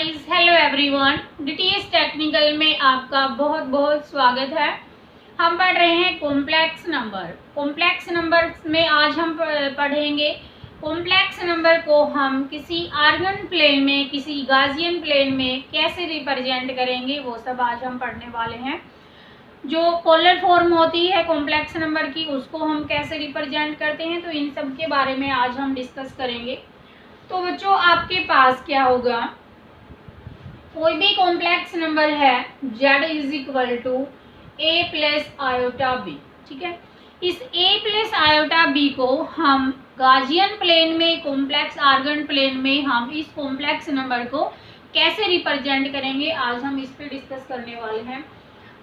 Guys, hello everyone. DTS technical में आपका बहुत बहुत स्वागत है। हम पढ़ रहे हैं कॉम्प्लेक्स नंबर। कॉम्प्लेक्स नंबर में आज हम पढ़ेंगे कॉम्प्लेक्स नंबर को हम किसी आर्गन प्लेन में, किसी गाजियन प्लेन में कैसे रिप्रेजेंट करेंगे, वो सब आज हम पढ़ने वाले हैं। जो पोलर फॉर्म होती है कॉम्प्लेक्स नंबर की, उसको हम कैसे रिप्रेजेंट करते हैं, तो इन सब के बारे में आज हम डिस्कस करेंगे। तो बच्चों, आपके पास क्या होगा, कोई भी कॉम्प्लेक्स नंबर है z is equal to a plus iota b. ठीक है, इस a प्लस आयोटा बी को हम गाजियन प्लेन में, कॉम्प्लेक्स आर्गन प्लेन में हम इस कॉम्प्लेक्स नंबर को कैसे रिप्रेजेंट करेंगे, आज हम इस पे डिस्कस करने वाले हैं।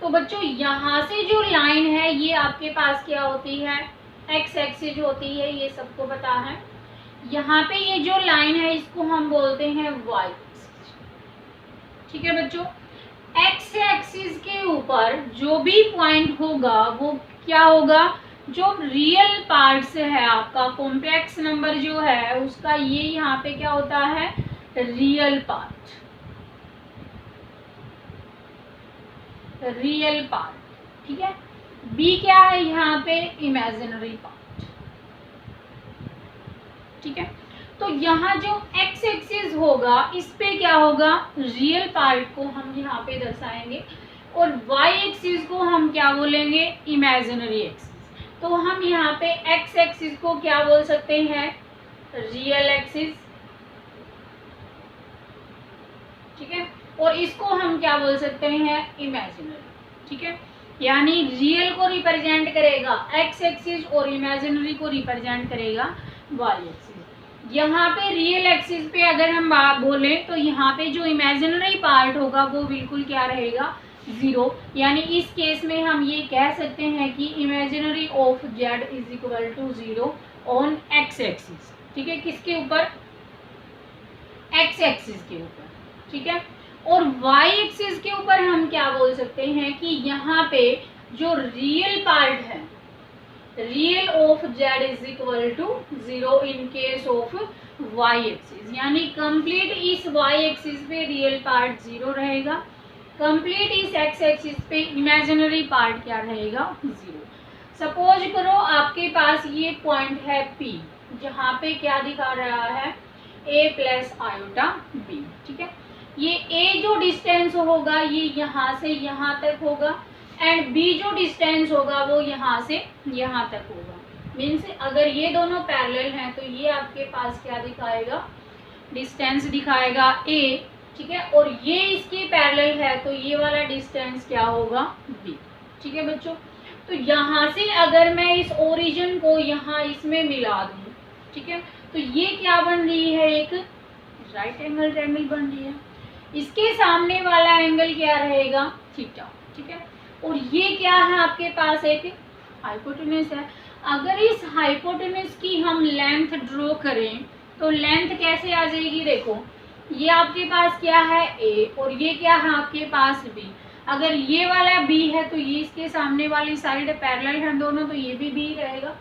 तो बच्चों, यहाँ से जो लाइन है ये आपके पास क्या होती है, एक्स एक्सिस होती है, ये सबको पता है। यहाँ पे ये जो लाइन है इसको हम बोलते हैं वाई। ठीक है बच्चों, एक्स एक्सिस के ऊपर जो भी पॉइंट होगा वो क्या होगा, जो रियल पार्ट्स है आपका कॉम्प्लेक्स नंबर जो है उसका, ये यहाँ पे क्या होता है, रियल पार्ट। रियल पार्ट, ठीक है। बी क्या है यहाँ पे, इमेजिनरी पार्ट। ठीक है, तो यहाँ जो एक्स एक्सिस होगा इस पे क्या होगा, रियल पार्ट को हम यहाँ पे दर्शाएंगे, और वाई एक्सिस को हम क्या बोलेंगे, इमेजिनरी एक्सिस। तो हम यहाँ पे एक्स एक्सिस को क्या बोल सकते हैं, रियल एक्सिस। ठीक है, और इसको हम क्या बोल सकते हैं, इमेजिनरी। ठीक है, यानी रियल को रिप्रेजेंट करेगा एक्स एक्सिस और इमेजिनरी को रिप्रेजेंट करेगा वाई एक्सिस। यहाँ पे रियल एक्सिस पे अगर हम बात बोले तो यहाँ पे जो इमेजिनरी पार्ट होगा वो बिल्कुल क्या रहेगा, जीरो। यानी इस केस में हम ये कह सकते हैं कि imaginary of z is equal to zero on x axis. ठीक है, किसके ऊपर, एक्स एक्सिस के ऊपर। ठीक है, और वाई एक्सिस के ऊपर हम क्या बोल सकते हैं कि यहाँ पे जो रियल पार्ट है, real of z is equal to zero in case of y axis. यानी कंप्लीट इस वाई एक्सिस पे रियल पार्ट जीरो रहेगा, कंप्लीट इस एक्स एक्सिस पे इमेजिनरी पार्ट क्या रहेगा, जीरो। सपोज करो आपके पास ये पॉइंट है P, जहाँ पे क्या दिखा रहा है, a प्लस आयोटा b। ठीक है, ये a जो डिस्टेंस होगा ये यहाँ से यहाँ तक होगा, एंड b जो डिस्टेंस होगा वो यहाँ से यहाँ तक होगा। मीन्स अगर ये दोनों पैरेलल हैं तो ये आपके पास क्या दिखाएगा, डिस्टेंस दिखाएगा a। ठीक है, और ये इसके पैरेलल है तो ये वाला डिस्टेंस क्या होगा, b। ठीक है बच्चों, तो यहाँ से अगर मैं इस ओरिजिन को यहाँ इसमें मिला दूँ, ठीक है, तो ये क्या बन रही है, एक राइट एंगल ट्रायंगल बन रही है। इसके सामने वाला एंगल क्या रहेगा, थीटा। ठीक है, और ये क्या है आपके पास, एक हाइपोटेनस है। अगर इस हाइपोटेनस की हम लेंथ ड्रॉ करें तो लेंथ कैसे आ जाएगी, देखो ये आपके पास क्या है a और ये क्या है आपके पास b। अगर ये वाला b है तो ये इसके सामने वाली साइड पैरेलल है दोनों, तो ये भी b रहेगा।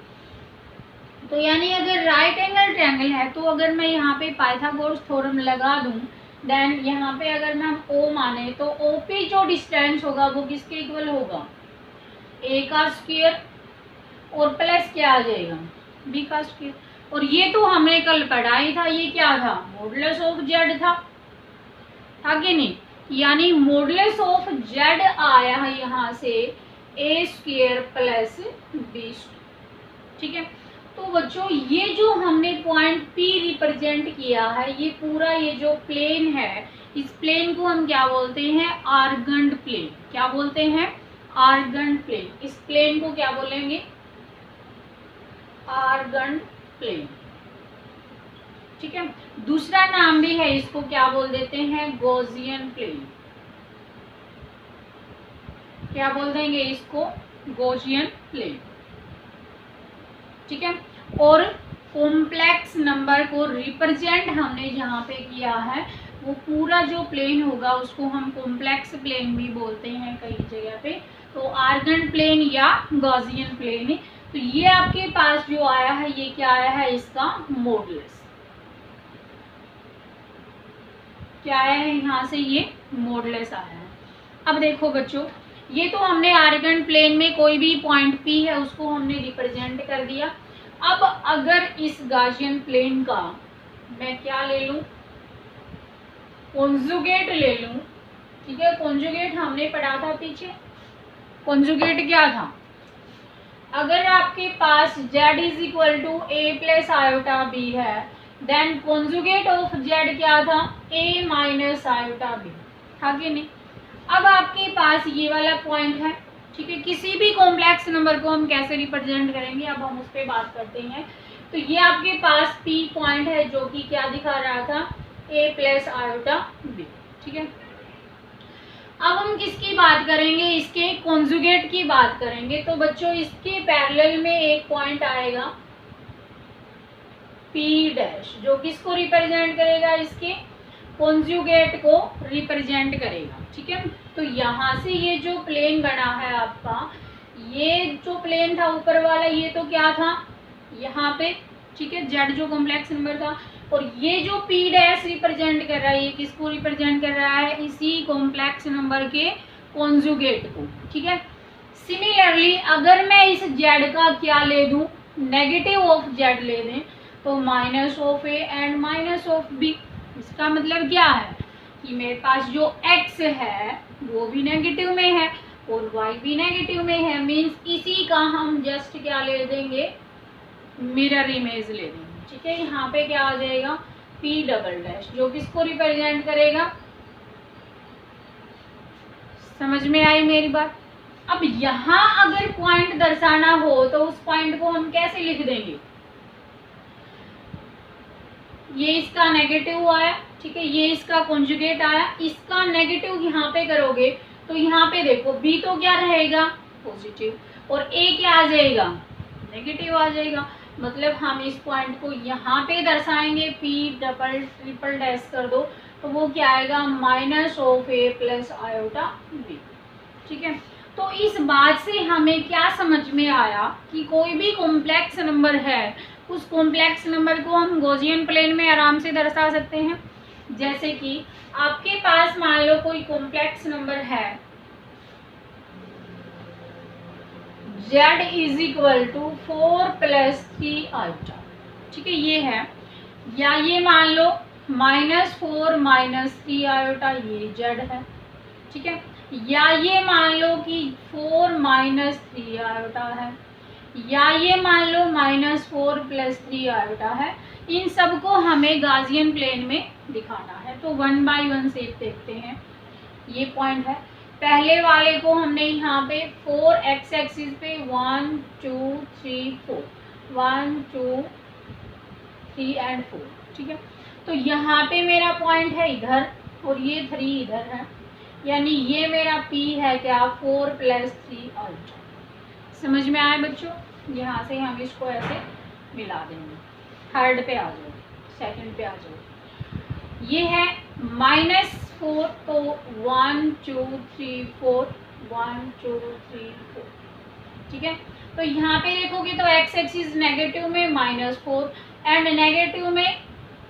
तो यानी अगर राइट एंगल ट्रायंगल है तो अगर मैं यहाँ पे पाइथागोरस थ्योरम लगा दूं, देन यहाँ पे अगर मैं O माने तो OP जो डिस्टेंस होगा वो किसके इक्वल होगा, A का स्क्वायर और प्लस क्या आ जाएगा, B का स्क्वायर। और ये तो हमने कल पढ़ा ही था, ये क्या था, मॉडुलस ऑफ जेड था कि नहीं। यानी मॉडुलस ऑफ जेड आया है यहाँ से A स्क्वायर प्लस B। ठीक है, तो बच्चों ये जो हमने पॉइंट P रिप्रेजेंट किया है, ये पूरा ये जो प्लेन है, इस प्लेन को हम क्या बोलते हैं, आर्गन्ड प्लेन। क्या बोलते हैं, आर्गन्ड प्लेन। इस प्लेन को क्या बोलेंगे, आर्गन्ड प्लेन। ठीक है, दूसरा नाम भी है इसको, क्या बोल देते हैं, गॉसियन प्लेन। क्या बोल देंगे इसको, गॉसियन प्लेन। ठीक है, और कॉम्प्लेक्स नंबर को रिप्रेजेंट हमने जहाँ पे किया है वो पूरा जो प्लेन होगा उसको हम कॉम्प्लेक्स प्लेन भी बोलते हैं कई जगह पे, तो आर्गन प्लेन या गॉसियन प्लेन। तो ये आपके पास जो आया है ये क्या आया है, इसका मॉडुलस। क्या आया है यहाँ से, ये मोडलेस आया है। अब देखो बच्चों, ये तो हमने आर्गन प्लेन में कोई भी पॉइंट P है उसको हमने रिप्रेजेंट कर दिया। अब अगर इस गाउसियन प्लेन का मैं क्या ले लूं, कॉन्जुगेट ले लूं, ठीक है। कॉन्जुगेट हमने पढ़ा था पीछे, कॉन्जुगेट क्या था, अगर आपके पास z is equal to a plus iota b है, देन कॉन्जुगेट ऑफ z क्या था, a माइनस आयोटा बी, था कि नहीं। अब आपके पास ये वाला पॉइंट है, ठीक है। किसी भी कॉम्प्लेक्स नंबर को हम कैसे रिप्रेजेंट करेंगे, अब हम उस पर बात करते हैं। तो ये आपके पास P पॉइंट है जो कि क्या दिखा रहा था, a प्लस आयोटा बी, ठीक है। अब हम किसकी बात करेंगे, इसके कॉन्जुगेट की बात करेंगे। तो बच्चों इसके पैरेलल में एक पॉइंट आएगा P डैश, जो किसको रिप्रेजेंट करेगा, इसके कॉन्जुगेट को रिप्रेजेंट करेगा, ठीक है। तो यहाँ से ये जो प्लेन बना है आपका, ये जो प्लेन था ऊपर वाला, ये तो क्या था यहाँ पे, ठीक है, z जो कॉम्प्लेक्स नंबर था, और ये जो P डैश रिप्रेजेंट कर रहा है, ये किसको रिप्रेजेंट कर रहा है, इसी कॉम्प्लेक्स नंबर के कॉन्जुगेट को, ठीक है। सिमिलरली अगर मैं इस z का क्या ले दूं, नेगेटिव ऑफ z ले दें, तो minus of a and minus of b। इसका मतलब क्या है कि मेरे पास जो x है वो भी नेगेटिव में है और y भी नेगेटिव में है, मीन्स इसी का हम जस्ट क्या ले देंगे, मिरर इमेज ले देंगे, ठीक है। यहाँ पे क्या आ जाएगा, P डबल डैश, जो किसको रिप्रेजेंट करेगा, समझ में आई मेरी बात। अब यहाँ अगर पॉइंट दर्शाना हो तो उस पॉइंट को हम कैसे लिख देंगे, ये इसका नेगेटिव आया, ठीक है, ये इसका कॉन्जुगेट आया, इसका नेगेटिव यहाँ पे करोगे तो यहाँ पे देखो B तो क्या रहेगा, पॉजिटिव, और A क्या आ जाएगा, नेगेटिव आ जाएगा। मतलब हम इस पॉइंट को यहाँ पे दर्शाएंगे, P डबल ट्रिपल डैश कर दो तो वो क्या आएगा, minus of A plus iota B, ठीक है। तो इस बात से हमें क्या समझ में आया कि कोई भी कॉम्प्लेक्स नंबर है, उस कॉम्प्लेक्स नंबर को हम गॉसियन प्लेन में आराम से दर्शा सकते हैं। जैसे कि आपके पास मान लो कोई कॉम्प्लेक्स नंबर है, z is equal to 4 plus 3 iota, ठीक है, ये है, या ये मान लो -4 - 3 आयोटा, ये z है, ठीक है, या ये मान लो कि 4 - 3 आयोटा है, या ये मान लो -4 + 3 आयोटा है। इन सबको हमें गाउसियन प्लेन में दिखाना है। तो 1 बाय 1 शेप देखते हैं। ये पॉइंट है, पहले वाले को हमने यहाँ पे 4 x एक्सिस पे 1 2 3 4 1 2 3 एंड 4, ठीक है। तो यहाँ पे मेरा पॉइंट है इधर और ये 3 इधर है, यानी ये मेरा P है क्या, 4 + 3 आयोटा। समझ में आया बच्चों, यहाँ से हम इसको ऐसे मिला देंगे। थर्ड पे आ जाओ, सेकंड पे आ जाओ। ये है -4, तो 1 2 3 4 1 2 3 4, ठीक है। तो यहाँ पे देखोगे तो x एक्सिस नेगेटिव में -4 एंड नेगेटिव में,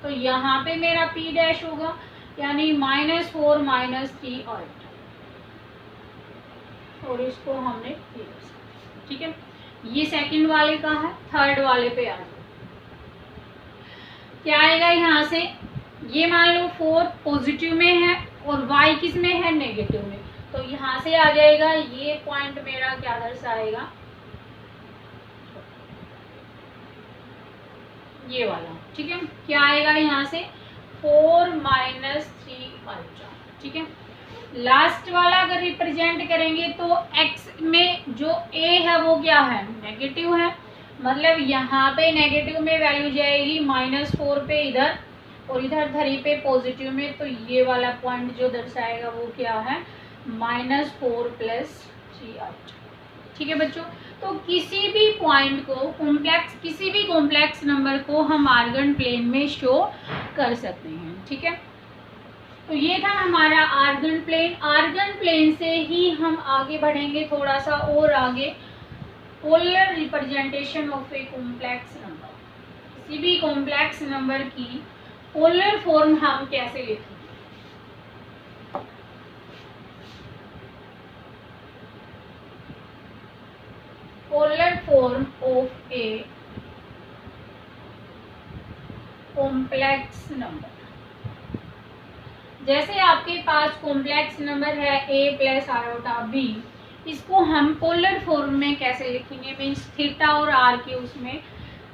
तो यहाँ पे मेरा P डैश होगा, यानी -4 - 3 और इसको हमने, ठीक है। ये सेकंड वाले का है। थर्ड वाले पे आ जाओ, क्या आएगा यहाँ से, ये मान लो 4 पॉजिटिव में है और y किस में है, नेगेटिव में, तो यहाँ से आ जाएगा, ये पॉइंट मेरा क्या दर्शाएगा, ये वाला, ठीक है। क्या आएगा यहाँ से, 4 - 3 आयोटा, ठीक है। लास्ट वाला अगर रिप्रेजेंट करेंगे तो x में जो a है वो क्या है, नेगेटिव है, मतलब यहाँ पे नेगेटिव में वैल्यू जाएगी -4 पे इधर और इधर 3 पे पॉजिटिव में, तो ये वाला पॉइंट जो दर्शाएगा वो क्या है, -4 + 3 आयोटा, ठीक है बच्चों। तो किसी भी पॉइंट को किसी भी कॉम्प्लेक्स नंबर को हम आर्गन प्लेन में शो कर सकते हैं, ठीक है। तो ये था हमारा आर्गन प्लेन। आर्गन प्लेन से ही हम आगे बढ़ेंगे थोड़ा सा और आगे, polar representation of a complex number. किसी भी कॉम्प्लेक्स नंबर की पोलर फॉर्म हम कैसे लिखेंगे, polar form of a complex number. जैसे आपके पास कॉम्प्लेक्स नंबर है a प्लस आयोटा b, इसको हम पोलर फॉर्म में कैसे लिखेंगे, मीन्स थीटा और r के उसमें।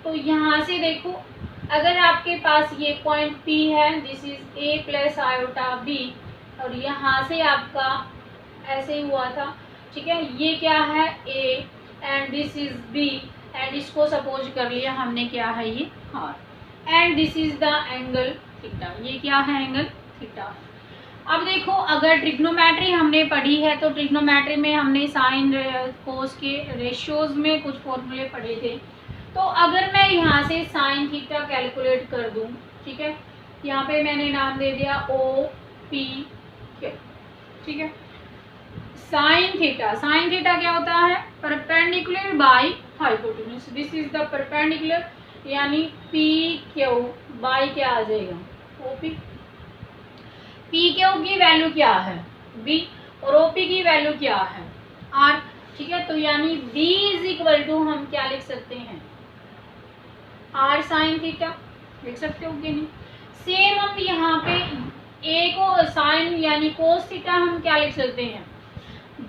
तो यहाँ से देखो, अगर आपके पास ये पॉइंट P है, this is a plus iota b, और यहाँ से आपका ऐसे हुआ था, ठीक है, ये क्या है a and this is b, and इसको सपोज कर लिया हमने क्या है ये r, and this is the angle theta, ये क्या है एंगल थीटा। अब देखो, अगर ट्रिग्नोमेट्री हमने पढ़ी है तो ट्रिग्नोमेट्री में हमने साइन कोस के रेशियोज में कुछ फॉर्मूले पढ़े थे। तो अगर मैं यहाँ से साइन थीटा कैलकुलेट कर दूँ, ठीक है, यहाँ पे मैंने नाम दे दिया ओ पी क्यू, ठीक है। साइन थीटा क्या होता है, perpendicular by hypotenuse, this is the perpendicular, यानी पी क्यू बाय क्या आ जाएगा ओ पी। पी क्यू की वैल्यू क्या है बी, और ओपी की वैल्यू क्या है आर, ठीक है। तो यानी बी इज इक्वल टू हम क्या लिख सकते हैं, आर साइन थीटा, लिख सकते हो कि नहीं। सेम हम यहाँ पे ए को साइन यानी कोस थीटा हम क्या लिख सकते हैं,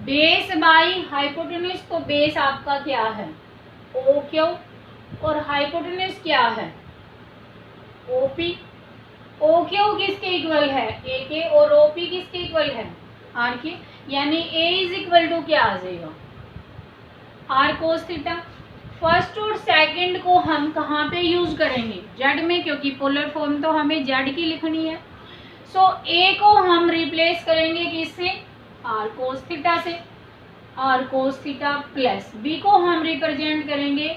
बेस बाय हाइपोटेन्यूज। तो बेस आपका क्या है ओ क्यू, और हाइपोटेन्यूज क्या है ओ पी। ओ क्यू किसके इक्वल है ए के, और ओ पी किसके इक्वल है आर के, यानी ए इज इक्वल टू क्या आ जाएगा आर कोस थीटा। फर्स्ट और सेकंड को हम कहाँ पे यूज करेंगे, जेड में, क्योंकि पोलर फॉर्म तो हमें जेड की लिखनी है। सो ए को हम रिप्लेस करेंगे किससे, आर कोस थीटा से, r cos theta, plus b को हम रिप्रेजेंट करेंगे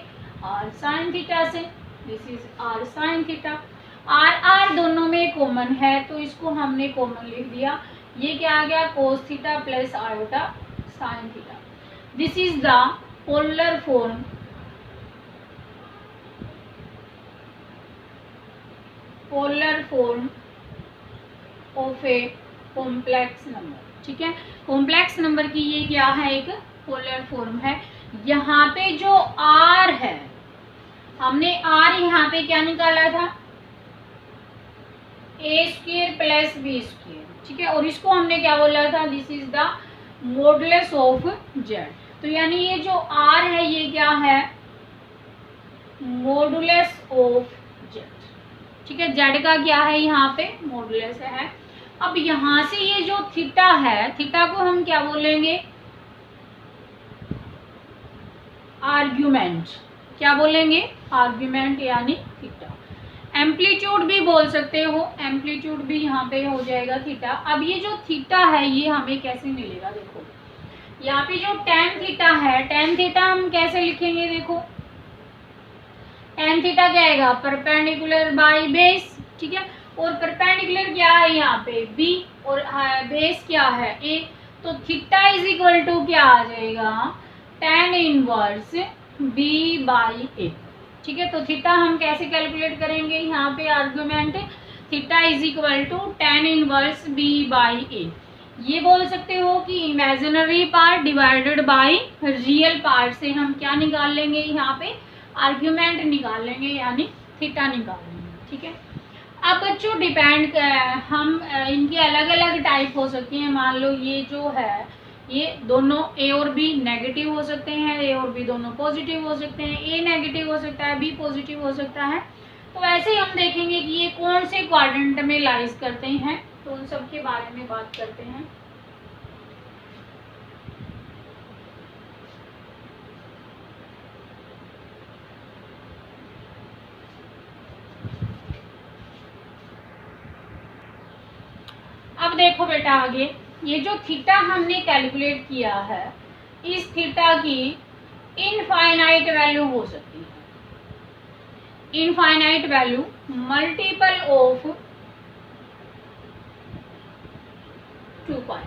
आर साइन थीटा से, this is r sine theta. R दोनों में कॉमन है तो इसको हमने कॉमन लिख दिया, ये क्या आ गया कोस theta plus iota sine theta. This is the polar form of a complex number, ठीक है। कॉम्प्लेक्स नंबर की ये क्या है, एक पोलर फॉर्म है। यहाँ पे जो आर है, हमने आर यहाँ पे क्या निकाला था ए स्क्वायर प्लस बी स्क्वायर, ठीक है, और इसको हमने क्या बोला था, this is the modulus of Z. तो यानी ये जो आर है ये क्या है मॉडुलस ऑफ जेड, ठीक है, जेड का क्या है यहाँ पे मॉडुलस है। अब यहाँ से ये जो थीटा है, थीटा को हम क्या बोलेंगे आर्ग्यूमेंट, क्या बोलेंगे आर्ग्यूमेंट यानी थीटा। एम्पलीट्यूड भी बोल सकते हो, एम्पलीट्यूड भी यहाँ पे हो जाएगा थीटा। अब ये जो थीटा है ये हमें कैसे मिलेगा, देखो यहाँ पे जो टेन थीटा है, टेन थीटा हम कैसे लिखेंगे, देखो टेन थीटा क्या आएगा परपेंडिकुलर बाय बेस, ठीक है, और परपेंडिकुलर क्या है यहाँ पे बी, और बेस क्या है ए। तो थीटा इज इक्वल टू क्या आ जाएगा टेन इनवर्स बी बाई ए, ठीक है। तो थीटा हम कैसे कैलकुलेट करेंगे, यहाँ पे argument theta is equal to tan inverse b by a. ये बोल सकते हो कि imaginary part divided by real part से हम क्या निकाल लेंगे, यहाँ पे आर्ग्यूमेंट निकाल लेंगे यानी थीटा निकाल लेंगे, ठीक है। अब बच्चों डिपेंड हम इनकी अलग अलग टाइप हो सकती हैं। मान लो ये जो है ये दोनों ए और बी नेगेटिव हो सकते हैं, ए और बी दोनों पॉजिटिव हो सकते हैं, ए नेगेटिव हो सकता है बी पॉजिटिव हो सकता है। तो ऐसे ही हम देखेंगे कि ये कौन से क्वाड्रेंट में लाइज करते हैं, तो उन सब के बारे में बात करते हैं। अब देखो बेटा आगे, ये जो थीटा हमने कैलकुलेट किया है, इस थीटा की इनफाइनाइट वैल्यू हो सकती है, इनफाइनाइट वैल्यू मल्टीपल ऑफ 2π,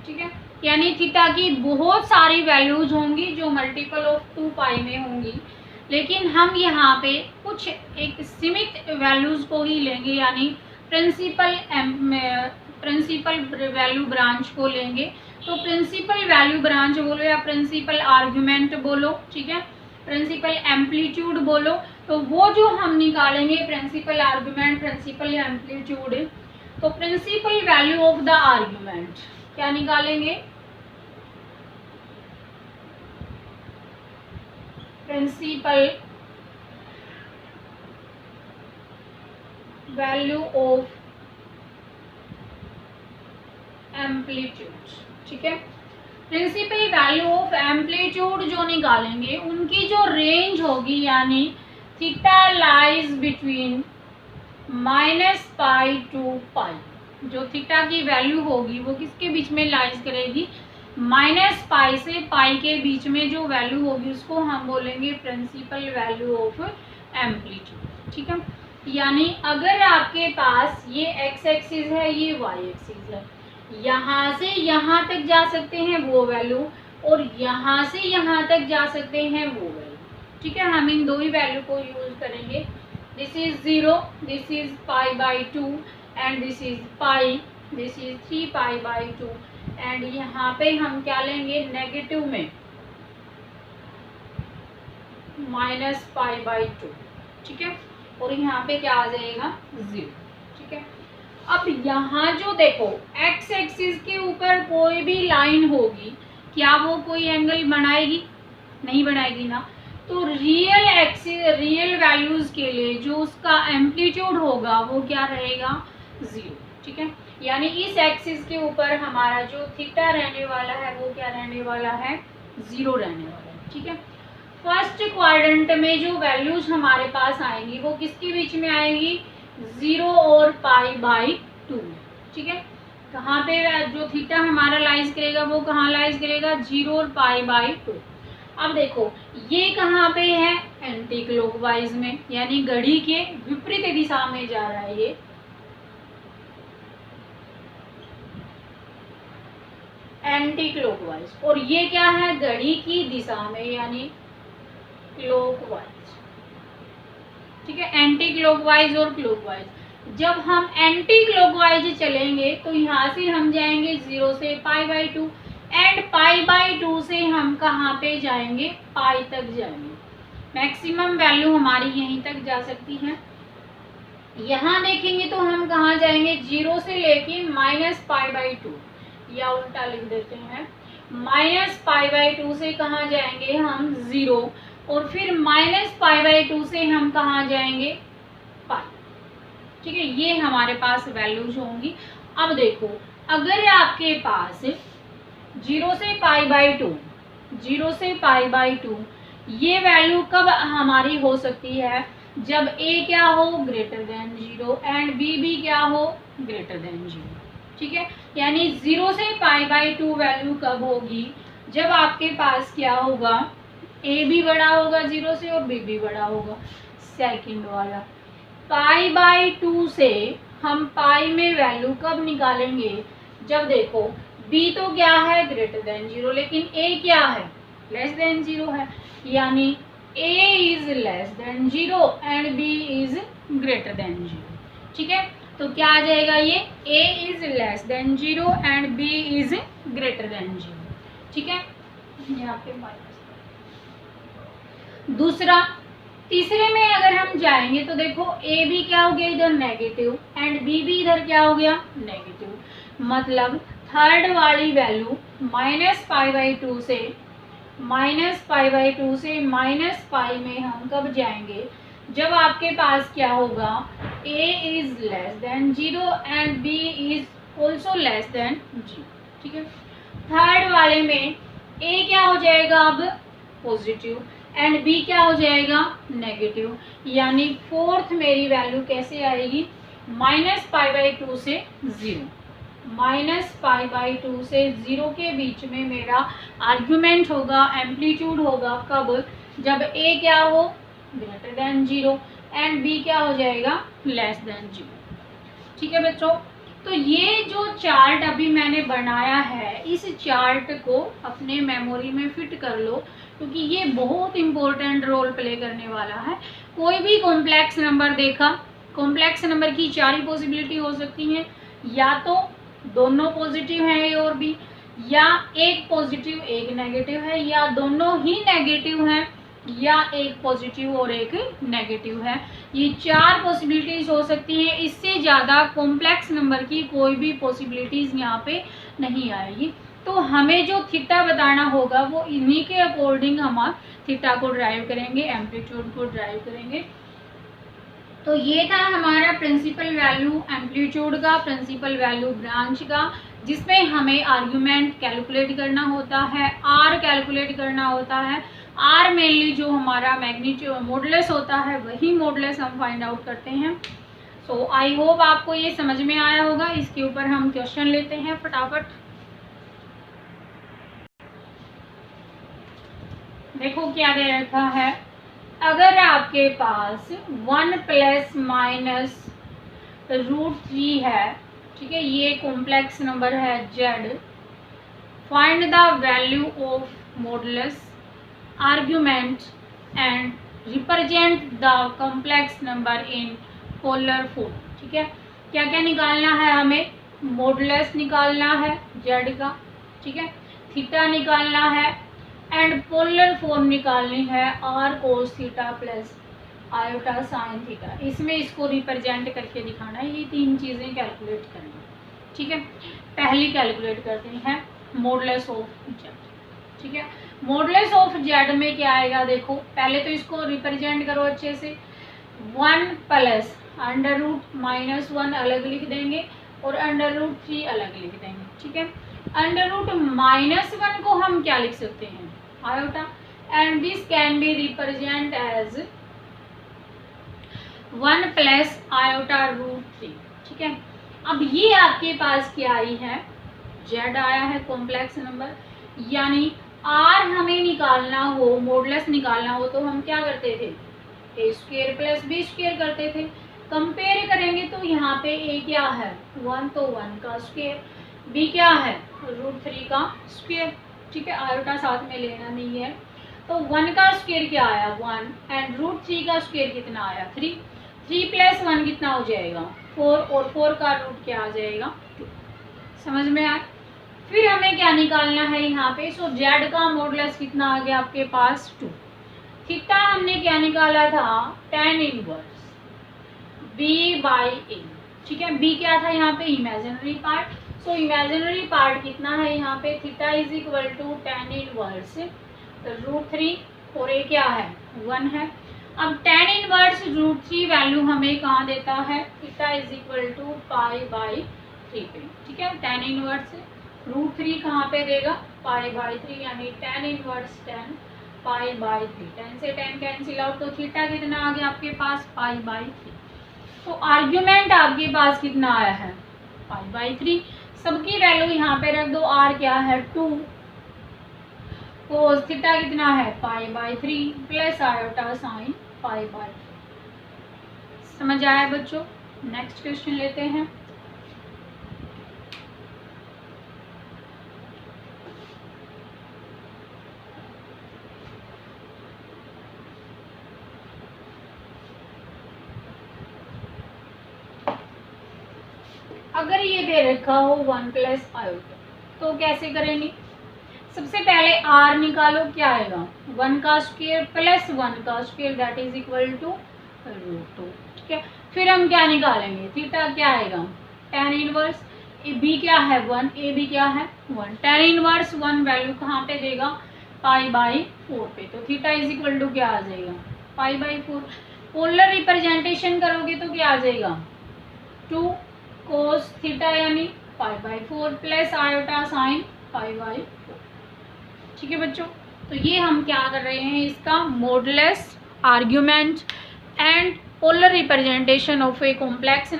ठीक है, यानी थीटा की बहुत सारी वैल्यूज होंगी जो मल्टीपल ऑफ 2π में होंगी, लेकिन हम यहाँ पे कुछ एक सीमित वैल्यूज को ही लेंगे, यानी प्रिंसिपल वैल्यू ब्रांच को लेंगे तो प्रिंसिपल वैल्यू ब्रांच बोलो या प्रिंसिपल आर्ग्यूमेंट बोलो, ठीक है, प्रिंसिपल एम्पलीट्यूड बोलो, तो वो जो हम निकालेंगे प्रिंसिपल आर्ग्यूमेंट, प्रिंसिपल एम्पलीट्यूड, तो principal value of the argument क्या निकालेंगे, प्रिंसिपल वैल्यू ऑफ एम्पलीट्यूड, ठीक है। प्रिंसिपल वैल्यू ऑफ एम्पलीट्यूड जो निकालेंगे उनकी जो रेंज होगी, यानी theta lies between -pi to pi, जो थीटा की वैल्यू होगी वो किसके बीच में लाइज करेगी, -पाई से पाई के बीच में जो वैल्यू होगी उसको हम बोलेंगे प्रिंसिपल वैल्यू ऑफ एम्पलीट्यूड, ठीक है। यानी अगर आपके पास ये एक्स एक्सिस है, ये वाई एक्सिस है, यहाँ से यहाँ तक जा सकते हैं वो वैल्यू, और यहाँ से यहाँ तक जा सकते हैं वो वैल्यू, ठीक है। हम इन दो ही वैल्यू को यूज करेंगे। This is 0, this is π/2 and this is pi, this is 3π/2, and यहाँ पे हम क्या लेंगे नेगेटिव में -π/2, ठीक है, और यहाँ पे क्या आ जाएगा 0, ठीक है। अब यहाँ जो देखो एक्स एक्सिस के ऊपर कोई भी लाइन होगी, क्या वो कोई एंगल बनाएगी, नहीं बनाएगी ना। तो रियल एक्सिस, रियल वैल्यूज के लिए जो उसका एम्पलीट्यूड होगा वो क्या रहेगा 0, ठीक है। यानी इस एक्सिस के ऊपर हमारा जो थीटा रहने वाला है वो क्या रहने वाला है 0 रहने वाला है, ठीक है। फर्स्ट क्वाड्रेंट में जो वैल्यूज हमारे पास आएंगी वो किसके बीच में आएंगी, 0 और π/2, ठीक है। कहाँ पे जो थीटा हमारा लाइज करेगा वो कहाँ लाइज करेगा 0 और π/2। अब देखो ये कहाँ पे है एंटी क्लॉकवाइज में, यानी घड़ी के विपरीत दिशा में जा रहा है ये, एंटी क्लॉकवाइज, और ये क्या है घड़ी की दिशा में यानी क्लॉकवाइज, ठीक है। एंटी क्लॉकवाइज और क्लॉकवाइज, जब हम एंटी क्लॉकवाइज चलेंगे तो यहाँ से हम जाएंगे 0 से π/2 एंड π/2 से हम कहाँ पे जाएंगे पाई तक जाएंगे। मैक्सिमम वैल्यू हमारी यहीं तक जा सकती है। यहाँ देखेंगे तो हम कहाँ जाएंगे 0 से लेके -π/2, या उल्टा लिख देते हैं -π/2 से कहाँ जाएंगे हम 0, और फिर -π/2 से हम कहाँ जाएंगे पाई, ठीक है। ये हमारे पास वैल्यूज होंगी। अब देखो अगर आपके पास 0 से π/2, 0 से π/2 ये वैल्यू कब हमारी हो सकती है, जब a क्या हो ग्रेटर देन 0 एंड b भी क्या हो ग्रेटर देन 0, ठीक है। यानी 0 से π/2 वैल्यू कब होगी, जब आपके पास क्या होगा a भी बड़ा होगा 0 से और b भी बड़ा होगा। सेकंड वाला π/2 से हम पाई में वैल्यू कब निकालेंगे, जब देखो b तो क्या है ग्रेटर देन 0 लेकिन a क्या है लेस देन 0 है, यानी a is less than 0 and b is greater than 0, ठीक है। तो क्या आ जाएगा ये a is less than 0 and b is greater than 0, ठीक है। यहाँ पे दूसरा, तीसरे में अगर हम जाएंगे तो देखो a भी क्या हो गया इधर नेगेटिव एंड b भी इधर क्या हो गया नेगेटिव, मतलब थर्ड वाली वैल्यू -π/2 से -पाई में हम कब जाएंगे, जब आपके पास क्या होगा a is less than 0 and b is also less than 0, ठीक है। थर्ड वाले में a क्या हो जाएगा अब पॉजिटिव एंड b क्या हो जाएगा नेगेटिव, यानी फोर्थ मेरी वैल्यू कैसे आएगी -π/2 से 0, -π/2 से 0 के बीच में मेरा आर्ग्यूमेंट होगा, एम्पलीट्यूड होगा कब, जब a क्या हो ग्रेटर देन 0 एंड b क्या हो जाएगा लेस देन 0, ठीक है बच्चों। तो ये जो चार्ट अभी मैंने बनाया है इस चार्ट को अपने मेमोरी में फिट कर लो, क्योंकि ये बहुत इंपॉर्टेंट रोल प्ले करने वाला है। कोई भी कॉम्प्लेक्स नंबर देखा, कॉम्प्लेक्स नंबर की 4 ही पॉसिबिलिटी हो सकती हैं, या तो दोनों पॉजिटिव हैं ए और बी, या एक पॉजिटिव एक नेगेटिव है, या दोनों ही नेगेटिव हैं, या एक पॉजिटिव और एक नेगेटिव है। ये 4 पॉसिबिलिटीज़ हो सकती हैं। इससे ज़्यादा कॉम्प्लेक्स नंबर की कोई भी पॉसिबिलिटीज़ यहाँ पे नहीं आएगी। तो हमें जो थीटा बताना होगा वो इन्हीं के अकॉर्डिंग हम थीटा को ड्राइव करेंगे, एम्पलीट्यूड को ड्राइव करेंगे। तो ये था हमारा प्रिंसिपल वैल्यू एम्पलीट्यूड का, प्रिंसिपल वैल्यू ब्रांच का, जिसमें हमें आर्ग्यूमेंट कैलकुलेट करना होता है, आर कैलकुलेट करना होता है। आर मेनली जो हमारा मैग्नीट्यूड मॉडुलस होता है वही मॉडुलस हम फाइंड आउट करते हैं। सो आई होप आपको ये समझ में आया होगा। इसके ऊपर हम क्वेश्चन लेते हैं फटाफट। देखो क्या दे रखा है, अगर आपके पास 1 प्लस माइनस √3 है, ठीक है, ये कॉम्प्लेक्स नंबर है z, find the value of modulus argument and represent the complex number in polar form. ठीक है, क्या क्या निकालना है हमें, मॉडुलस निकालना है z का, ठीक है, थीटा निकालना है एंड पोलर फॉर्म निकालनी है r cos theta plus iota sine theta. इसमें इसको रिप्रेजेंट करके दिखाना है, ये 3 चीज़ें कैलकुलेट करनी है। ठीक है, पहली कैलकुलेट करते हैं मॉडुलस ऑफ z। ठीक है, मॉडुलस ऑफ z में क्या आएगा, देखो पहले तो इसको रिप्रेजेंट करो अच्छे से। 1 प्लस √-1 अलग लिख देंगे और √3 अलग लिख देंगे। ठीक है, √-1 को हम क्या लिख सकते हैं, iota, and this can be represent as 1 plus iota √3। ठीक है, अब ये आपके पास क्या आई है, z आया है कॉम्प्लेक्स नंबर, यानी r हमें निकालना हो, मॉडुलस निकालना हो तो हम क्या करते थे, a² प्लस b² करते थे। कंपेयर करेंगे तो यहाँ पे a क्या है 1, तो 1 का स्क्वायर, b क्या है √3 का स्क्वायर। ठीक है, आयोटा साथ में लेना नहीं है, तो 1 का स्क्वायर क्या आया 1 एंड √3 का स्क्वायर कितना आया 3। 3 प्लस 1 कितना हो जाएगा 4, और 4 का रूट क्या आ जाएगा 2। समझ में आया। फिर हमें क्या निकालना है यहाँ पे, सो z का मॉडुलस कितना आ गया आपके पास 2। थीटा हमने क्या निकाला था tan इनवर्स b/a। ठीक है, b क्या था यहाँ पे imaginary part, so imaginary part कितना है यहाँ पे, theta is equal to tan inverse √3 और a क्या है 1 है। अब tan इनवर्स √3 वैल्यू हमें कहाँ देता है, थीटा इज इक्वल टू π/3 पे। ठीक है, tan इनवर्स √3 कहाँ पे देगा π/3, यानी tan इनवर्स 10 π/3। 10 से 10 कैंसिल आउट, तो थीटा कितना आ गया आपके पास π/3। तो आर्ग्यूमेंट आपके पास कितना आया है π/3। सबकी वैल्यू यहाँ पे रख दो, r क्या है 2, cos थीटा कितना है π/3 प्लस आयोटा साइन π/3। समझ आया बच्चों। नेक्स्ट क्वेश्चन लेते हैं। अगर ये दे रखा हो 1 प्लस आयोटा तो कैसे करेंगे, सबसे पहले r निकालो, क्या आएगा 1 का स्क्वायर प्लस 1 का square that is equal to √2। ठीक है, फिर हम क्या निकालेंगे, थीटा क्या आएगा tan इनवर्स b क्या है 1, a b क्या है 1। tan इनवर्स 1 वैल्यू कहाँ पे देगा π/4 पे, तो थीटा इज इक्वल टू क्या आ जाएगा π/4। पोलर रिप्रेजेंटेशन करोगे तो क्या आ जाएगा 2 cos थीटा यानी π/4 प्लस आयोटा साइन π/4। ठीक है बच्चों, तो ये हम क्या कर रहे हैं, इसका modulus argument and polar representation of a complex